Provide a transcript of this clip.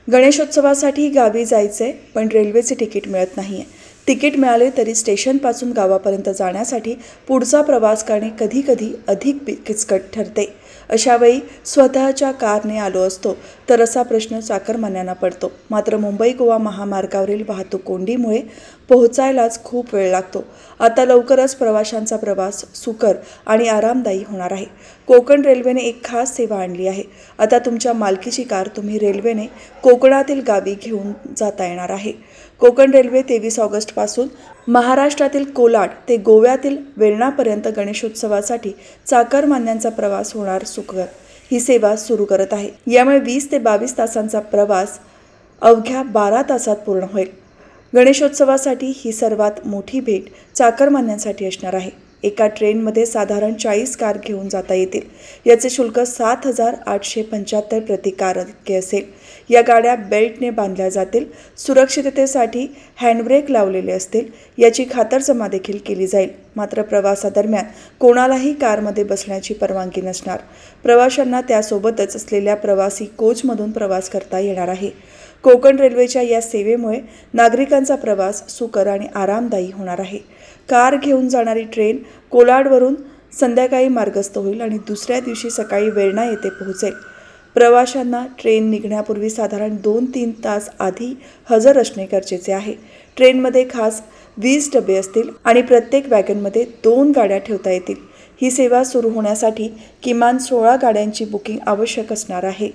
गणेशोत्सवासाठी गावी जायचंय पण रेल्वेचे तिकीट मिळत नाहीये। तिकीट मिळाले तरी स्टेशनपासून गावापर्यंत जाण्यासाठी पुढचा प्रवास करणे कधी कधी अधिक किचकट ठरते। अशा वेळी स्वतःच्या कारने आलो असतो तर असा प्रश्न चाकरमान्यांना पडतो। मात्र मुंबई गोवा महामार्गावरील वाहतूक कोंडीमुळे पोहोचायलाच खूप वेळ लागतो। आता लवकरच प्रवाशांचा प्रवास सुकर आणि आरामदायी होणार आहे। कोकण रेल्वेने एक खास सेवा आणली आहे। आता तुमच्या मालकीची कार तुम्ही रेल्वेने कोकणातील गावी घेऊन जाता येणार आहे। कोकण रेल्वे 23 ऑगस्टपासून महाराष्ट्रातील कोलाड ते गोव्यातील वेर्णापर्यंत गणेशोत्सवासाठी चाकरमान्यांचा प्रवास होणार सुकर ही सेवा सुरू करत आहे। यामुळे 20 ते 22 तासांचा प्रवास अवघ्या 12 तासात पूर्ण होईल। गणेशोत्सवासाठी ही सर्वात मोठी भेट चाकरमान्यांसाठी असणार आहे। एका ट्रेनमध्ये साधारण 40 कार घेऊन जाता येतील। याचे शुल्क 7,875 प्रति कार इतके असेल। या गाड्या बेल्टने बांधल्या जातील। सुरक्षिततेसाठी हँडब्रेक लावलेले असतील याची खातरजमा देखील केली जाईल। मात्र प्रवासादरम्यान कोणालाही कारमध्ये बसण्याची परवानगी नसणार। प्रवाशांना त्यासोबतच असलेल्या प्रवासी कोचमधून प्रवास करता येणार आहे। कोकण रेल्वेच्या या सेवेमुळे नागरिकांचा प्रवास सुकर आणि आरामदायी होणार आहे। कार घेऊन जाणारी ट्रेन कोलाडवरून संध्याकाळी मार्गस्थ होईल आणि दुसऱ्या दिवशी सकाळी वेर्णा येथे पोहोचेल। प्रवाशांना ट्रेन निघण्यापूर्वी साधारण 2-3 तास आधी हजर असणे गरजेचे आहे। ट्रेनमध्ये खास 20 डबे असतील आणि प्रत्येक वॅगनमध्ये 2 गाड्या ठेवता येतील। ही सेवा सुरू होण्यासाठी किमान 16 गाड्यांची बुकिंग आवश्यक असणार आहे।